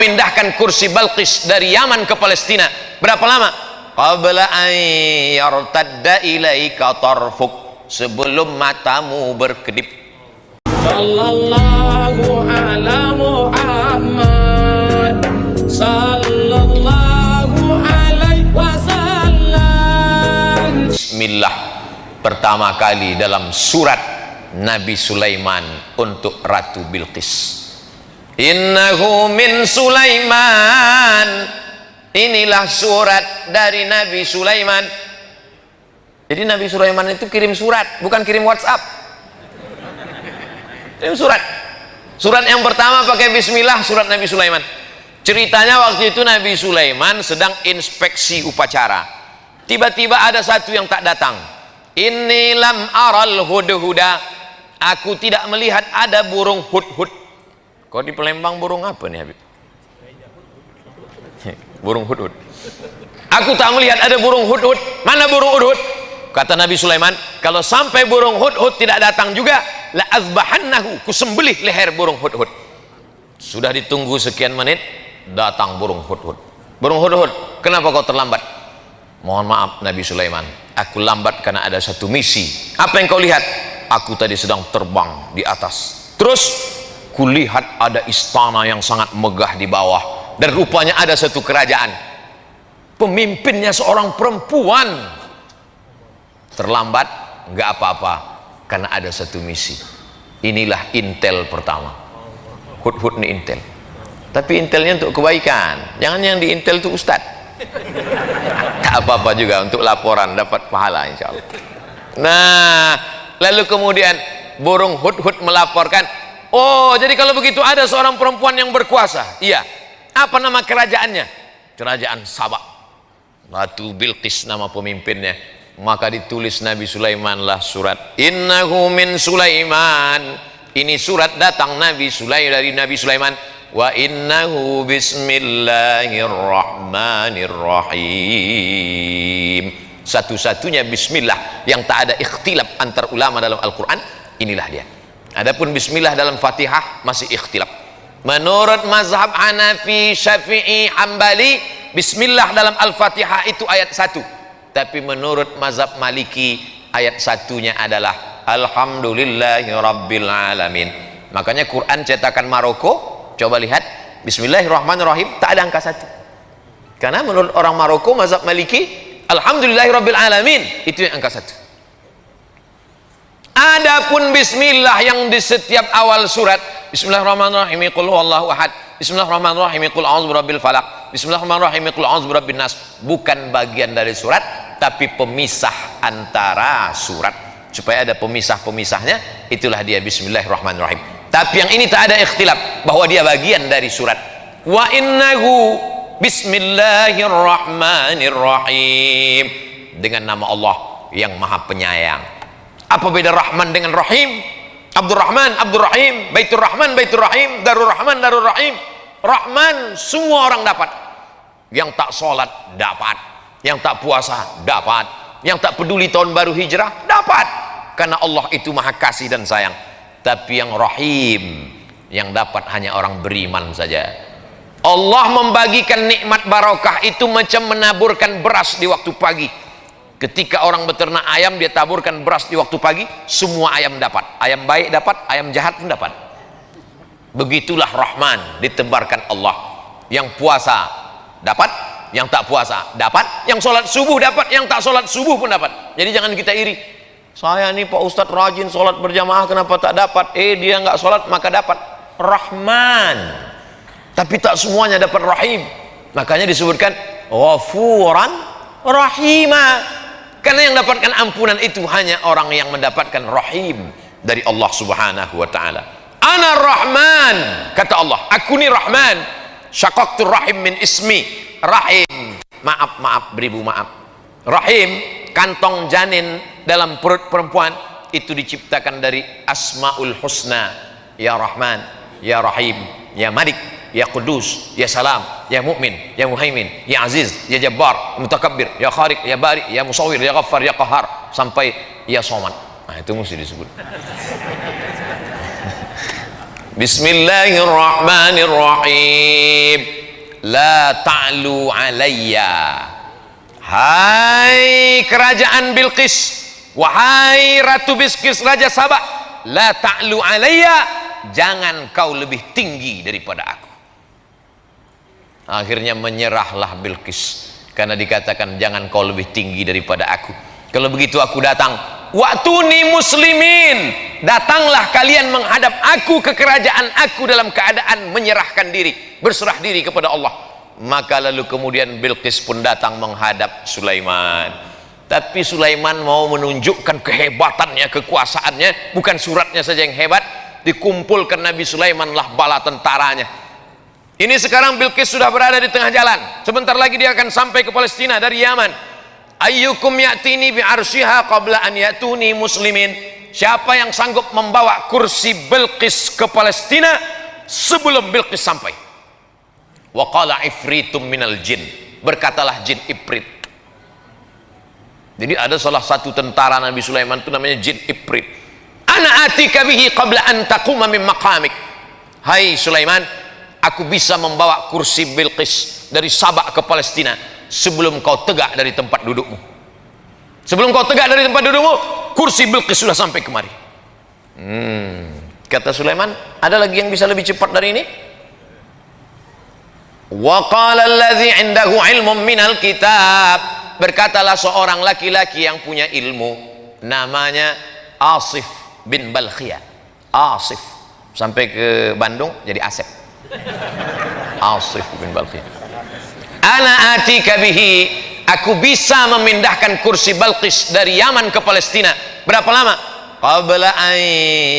pindahkan kursi Balqis dari Yaman ke Palestina berapa lama? Qabla an yartadda ilaika tarfuk, sebelum matamu berkedip. Sallallahu ala Muhammad sallallahu alaihi wasallam. Bismillah pertama kali dalam surat Nabi Sulaiman untuk Ratu Bilqis. Innahu min Sulaiman, inilah surat dari Nabi Sulaiman. Jadi Nabi Sulaiman itu kirim surat, bukan kirim WhatsApp. Kirim surat. Surat yang pertama pakai bismillah, surat Nabi Sulaiman. Ceritanya waktu itu Nabi Sulaiman sedang inspeksi upacara. Tiba-tiba ada satu yang tak datang. Inni lam aral hudhuda, aku tidak melihat ada burung hudhud. Kok di Palembang burung apa nih Habib? Burung hudhud. Aku tak melihat ada burung hudhud. Mana burung hudhud? Kata Nabi Sulaiman, kalau sampai burung hudhud tidak datang juga, la azbahannahu, kusembelih leher burung hudhud. Sudah ditunggu sekian menit, datang burung hudhud. Burung hudhud, kenapa kau terlambat? Mohon maaf Nabi Sulaiman, aku lambat karena ada satu misi. Apa yang kau lihat? Aku tadi sedang terbang di atas. Terus kulihat ada istana yang sangat megah di bawah, dan rupanya ada satu kerajaan, pemimpinnya seorang perempuan. Terlambat nggak apa-apa karena ada satu misi. Inilah intel pertama. Hudhud nih intel, tapi intelnya untuk kebaikan, jangan yang di intel itu ustad. Tak apa-apa juga, untuk laporan dapat pahala insya Allah. Nah, lalu kemudian burung hudhud melaporkan, oh jadi kalau begitu ada seorang perempuan yang berkuasa. Iya. Apa nama kerajaannya? Kerajaan Sabak. Ratu Bilqis nama pemimpinnya. Maka ditulis Nabi Sulaiman lah surat. Innahu min Sulaiman. Ini surat datang dari Nabi Sulaiman. Wa innahu bismillahirrahmanirrahim. Satu-satunya bismillah yang tak ada ikhtilaf antar ulama dalam Al-Quran, inilah dia. Adapun bismillah dalam Fatihah masih ikhtilaf. Menurut mazhab Hanafi, Syafi'i, Hambali, bismillah dalam Al-Fatihah itu ayat 1. Tapi menurut mazhab Maliki, ayat 1-nya adalah Alhamdulillahi Rabbil Alamin. Makanya Quran cetakan Maroko, coba lihat, Bismillahirrahmanirrahim, tak ada angka 1. Karena menurut orang Maroko, mazhab Maliki, Alhamdulillahi Rabbil Alamin, itu yang angka 1. Adapun bismillah yang di setiap awal surat, Bismillahirrahmanirrahim, qul huwallahu ahad, Bismillahirrahmanirrahim, qul a'udzu birabbil falaq, Bismillahirrahmanirrahim, qul a'udzu birabbin nas, bukan bagian dari surat, tapi pemisah antara surat. Supaya ada pemisah-pemisahnya, itulah dia Bismillahirrahmanirrahim. Tapi yang ini tak ada ikhtilaf bahwa dia bagian dari surat. Wa innahu Bismillahirrahmanirrahim, dengan nama Allah yang Maha Penyayang. Apa beda Rahman dengan Rahim? Abdurrahman, Abdurrahim, Baitur Rahman, Baitur Rahim, Darur Rahman, Darur Rahim. Rahman semua orang dapat. Yang tak sholat dapat, yang tak puasa dapat, yang tak peduli tahun baru hijrah dapat. Karena Allah itu Maha Kasih dan Sayang. Tapi yang Rahim, yang dapat hanya orang beriman saja. Allah membagikan nikmat barokah itu macam menaburkan beras di waktu pagi. Ketika orang beternak ayam, dia taburkan beras di waktu pagi, semua ayam dapat. Ayam baik dapat, ayam jahat pun dapat. Begitulah Rahman ditebarkan Allah. Yang puasa dapat, yang tak puasa dapat, yang sholat subuh dapat, yang tak sholat subuh pun dapat. Jadi jangan kita iri. Saya nih Pak Ustadz rajin sholat berjamaah, kenapa tak dapat? Dia nggak sholat maka dapat. Rahman. Tapi tak semuanya dapat Rahim. Makanya disebutkan Ghafuran Rahimah. Karena yang dapatkan ampunan itu hanya orang yang mendapatkan Rahim dari Allah Subhanahu wa ta'ala. Ana Rahman, kata Allah, aku ni Rahman. Syaqaqtur Rahim min ismi. Rahim, maaf, beribu maaf. Rahim, kantong janin dalam perut perempuan, itu diciptakan dari Asmaul Husna. Ya Rahman, Ya Rahim, Ya Malik, Ya Qudus, Ya Salam, Ya Mu'min, Ya Muhaimin, Ya Aziz, Ya Jabbar, Mutakabbir, Ya Khariq, Ya Bari, Ya Musawwir, Ya Ghaffar, Ya Qahar, sampai Ya Somad. Nah itu mesti disebut. Bismillahirrahmanirrahim. La ta'lu alayya. Hai kerajaan Bilqis, wahai Ratu Bilqis, Raja Sabah, la ta'lu alayya, jangan kau lebih tinggi daripada aku. Akhirnya menyerahlah Bilqis karena dikatakan jangan kau lebih tinggi daripada aku. Kalau begitu aku datang. Wa'tuni muslimin, datanglah kalian menghadap aku ke kerajaan aku dalam keadaan menyerahkan diri, berserah diri kepada Allah. Maka lalu kemudian Bilqis pun datang menghadap Sulaiman. Tapi Sulaiman mau menunjukkan kehebatannya, kekuasaannya. Bukan suratnya saja yang hebat, dikumpulkan Nabi Sulaiman lah bala tentaranya. Ini sekarang Bilqis sudah berada di tengah jalan. Sebentar lagi dia akan sampai ke Palestina dari Yaman. Ayyukum ya'tini bi'arsyiha qabla an ya'tuni muslimin. Siapa yang sanggup membawa kursi Bilqis ke Palestina sebelum Bilqis sampai? Wa qala ifritum minal jin, berkatalah jin Ifrit. Jadi ada salah satu tentara Nabi Sulaiman itu namanya jin Ifrit. Ana atika bihi qabla an taquma min maqamik. Hai Sulaiman, aku bisa membawa kursi Bilqis dari Sabah ke Palestina sebelum kau tegak dari tempat dudukmu. Sebelum kau tegak dari tempat dudukmu, kursi Bilqis sudah sampai kemari. Kata Sulaiman, ada lagi yang bisa lebih cepat dari ini? Wa qala allazi indahu ilmun minal kitab, berkatalah seorang laki-laki yang punya ilmu, namanya Asif bin Balkhiyah. Asif sampai ke Bandung jadi Asep. Asif bin Balkhiyah. Ana atika bihi, aku bisa memindahkan kursi Bilqis dari Yaman ke Palestina. Berapa lama? Qabla an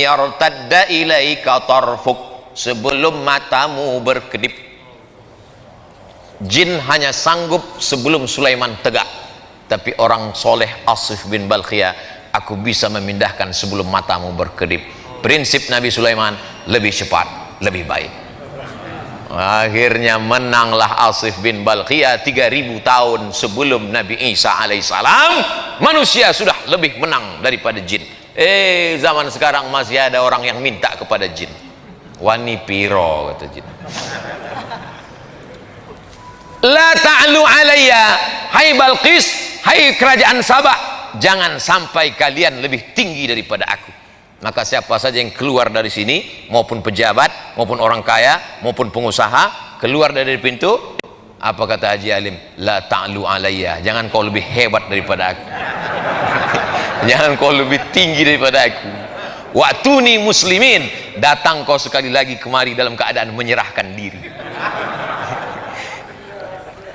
yartadda ilaika tarfuk, sebelum matamu berkedip. Jin hanya sanggup sebelum Sulaiman tegak, tapi orang soleh Asif bin Balkhiyah, aku bisa memindahkan sebelum matamu berkedip. Prinsip Nabi Sulaiman, lebih cepat, lebih baik. Akhirnya menanglah Asif bin Balkhiyah. 3000 tahun sebelum Nabi Isa alaihissalam, manusia sudah lebih menang daripada jin. Zaman sekarang masih ada orang yang minta kepada jin. Wani piro, kata jin. La ta'lu alayya, hai Bilqis, hai kerajaan Sabah, jangan sampai kalian lebih tinggi daripada aku. Maka siapa saja yang keluar dari sini, maupun pejabat, maupun orang kaya, maupun pengusaha, keluar dari pintu, apa kata Haji Alim? La ta'lu alayya, jangan kau lebih hebat daripada aku. Jangan kau lebih tinggi daripada aku. Wa'tuni muslimin, datang kau sekali lagi kemari dalam keadaan menyerahkan diri.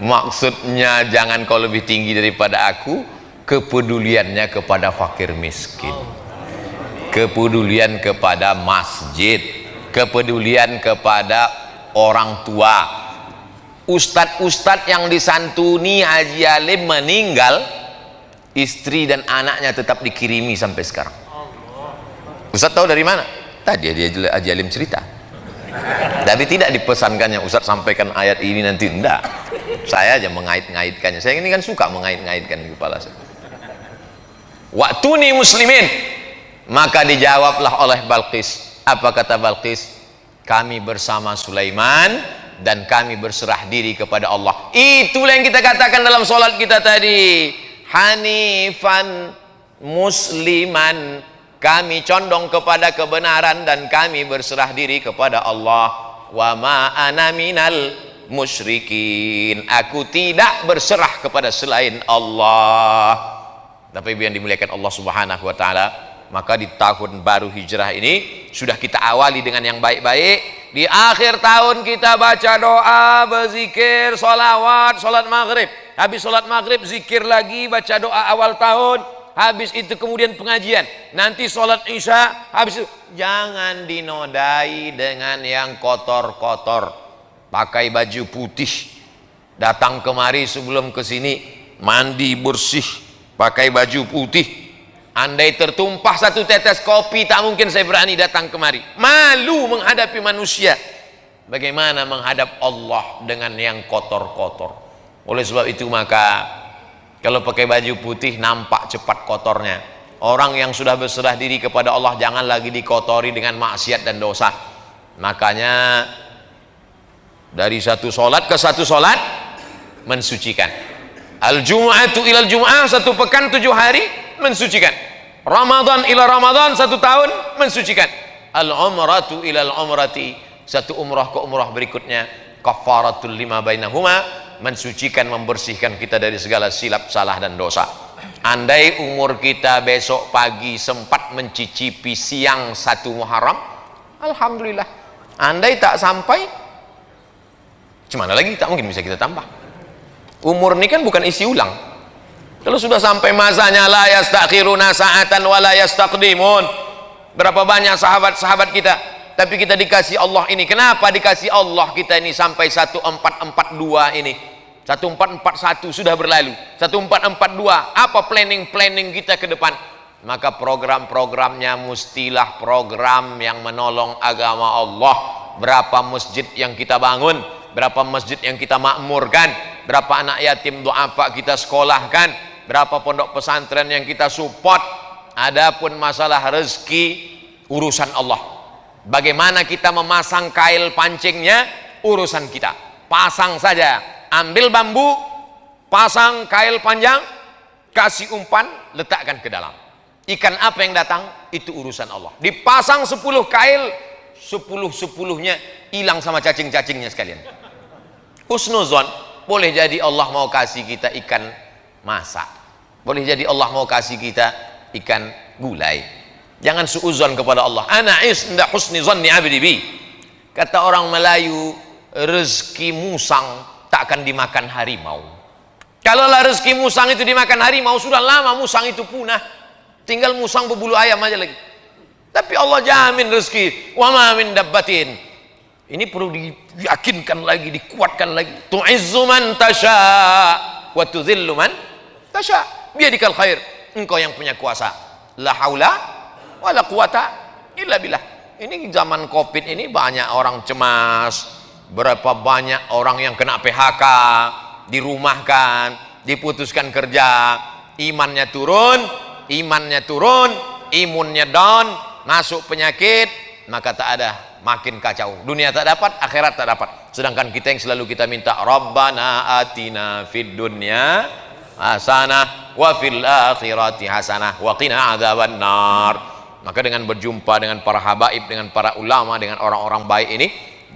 Maksudnya jangan kau lebih tinggi daripada aku, kepeduliannya kepada fakir miskin, kepedulian kepada masjid, kepedulian kepada orang tua. Ustadz-ustadz yang disantuni Haji Alim meninggal, istri dan anaknya tetap dikirimi sampai sekarang. Ustadz tahu dari mana? Tadi Haji Alim cerita. Tapi tidak dipesankannya Ustadz sampaikan ayat ini nanti, enggak. Saya aja mengait-ngaitkannya. Saya ini kan suka mengait-ngaitkan di kepala saya. Wa'tuni muslimin, maka dijawablah oleh Bilqis. Apa kata Bilqis? Kami bersama Sulaiman dan kami berserah diri kepada Allah. Itulah yang kita katakan dalam sholat kita tadi. Hanifan musliman, kami condong kepada kebenaran dan kami berserah diri kepada Allah. Wa ma ana minal musyrikin, aku tidak berserah kepada selain Allah. Tapi yang dimuliakan Allah Subhanahu wa taala, maka di tahun baru hijrah ini sudah kita awali dengan yang baik-baik. Di akhir tahun kita baca doa, berzikir, sholawat, sholat maghrib. Habis sholat maghrib zikir lagi, baca doa awal tahun. Habis itu kemudian pengajian. Nanti sholat isya. Habis itu jangan dinodai dengan yang kotor-kotor. Pakai baju putih, datang kemari sebelum kesini mandi bersih, pakai baju putih. Andai tertumpah satu tetes kopi, tak mungkin saya berani datang kemari. Malu menghadapi manusia. Bagaimana menghadap Allah dengan yang kotor-kotor? Oleh sebab itu maka kalau pakai baju putih nampak cepat kotornya. Orang yang sudah berserah diri kepada Allah jangan lagi dikotori dengan maksiat dan dosa. Makanya dari satu solat ke satu solat mensucikan. Al-Jum'atu ilal Jum'ah, satu pekan 7 hari mensucikan. Ramadan ila Ramadan, 1 tahun mensucikan. Al-Umratu ilal Umrati, satu umrah ke umrah berikutnya, kafaratul lima bainahuma, mensucikan, membersihkan kita dari segala silap, salah dan dosa. Andai umur kita besok pagi sempat mencicipi siang 1 Muharram, alhamdulillah. Andai tak sampai, gimana lagi? Tak mungkin bisa kita tambah. Umur ini kan bukan isi ulang. Kalau sudah sampai masanya, la yastakhiruna sa'atan wa la yastaqdimun. Berapa banyak sahabat-sahabat kita, tapi kita dikasih Allah ini. Kenapa dikasih Allah kita ini sampai 1442 ini? 1441 sudah berlalu, 1442. Apa planning kita ke depan? Maka program-programnya mestilah program yang menolong agama Allah. Berapa masjid yang kita bangun, berapa masjid yang kita makmurkan, berapa anak yatim duafa kita sekolahkan, berapa pondok pesantren yang kita support. Adapun masalah rezeki, urusan Allah. Bagaimana kita memasang kail pancingnya, urusan kita. Pasang saja, ambil bambu, pasang kail panjang, kasih umpan, letakkan ke dalam. Ikan apa yang datang, itu urusan Allah. Dipasang 10 kail, 10-10-nya hilang sama cacing-cacingnya sekalian. Husnuzon, boleh jadi Allah mau kasih kita ikan masak, boleh jadi Allah mau kasih kita ikan gulai. Jangan suuzon kepada Allah. Ana inda husni zanni abdi bi. Kata orang Melayu, rezeki musang tak akan dimakan harimau. Kalau rezeki musang itu dimakan harimau, sudah lama musang itu punah. Tinggal musang berbulu ayam aja lagi. Tapi Allah jamin rezeki. Wa ma min dabbatin. Ini perlu diyakinkan lagi, dikuatkan lagi. Tu'izzu man tasha wa tudhillu man tasha. Biyadikal khair. Engkau yang punya kuasa. La haula wa la quwata illa billah. Ini zaman Covid ini banyak orang cemas. Berapa banyak orang yang kena PHK, dirumahkan, diputuskan kerja, imannya turun, imunnya down, masuk penyakit, maka tak ada, makin kacau. Dunia tak dapat, akhirat tak dapat. Sedangkan kita yang selalu kita minta, Rabbana atina fid dunya hasanah wa fil akhirati hasanah wa qina adzabannar. Maka dengan berjumpa dengan para habaib, dengan para ulama, dengan orang-orang baik ini,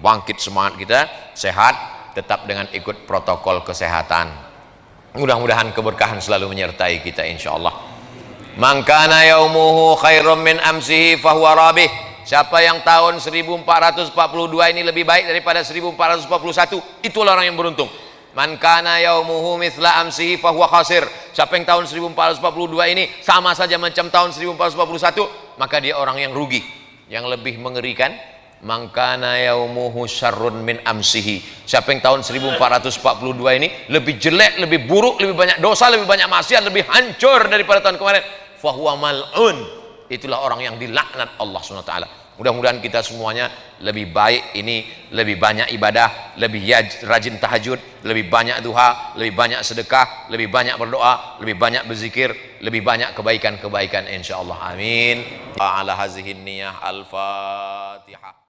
bangkit semangat kita, sehat, tetap dengan ikut protokol kesehatan. Mudah-mudahan keberkahan selalu menyertai kita insyaallah. Man kana yaumuhu khairum min amsihi fahuwa rabih. Siapa yang tahun 1442 ini lebih baik daripada 1441, itulah orang yang beruntung. Man kana yaumuhu mithla amsihi fahuwa khasir. Siapa yang tahun 1442 ini sama saja macam tahun 1441, maka dia orang yang rugi. Yang lebih mengerikan, man kana yaumuhu syarrun min amsihi. Siapa yang tahun 1442 ini lebih jelek, lebih buruk, lebih banyak dosa, lebih banyak maksiat, lebih hancur daripada tahun kemarin, fahuwa mal'un. Itulah orang yang dilaknat Allah SWT. Mudah-mudahan kita semuanya lebih baik ini, lebih banyak ibadah, lebih rajin tahajud, lebih banyak duha, lebih banyak sedekah, lebih banyak berdoa, lebih banyak berzikir, lebih banyak kebaikan-kebaikan insyaallah. Amin. Ala hazihin niyah al-Fatihah.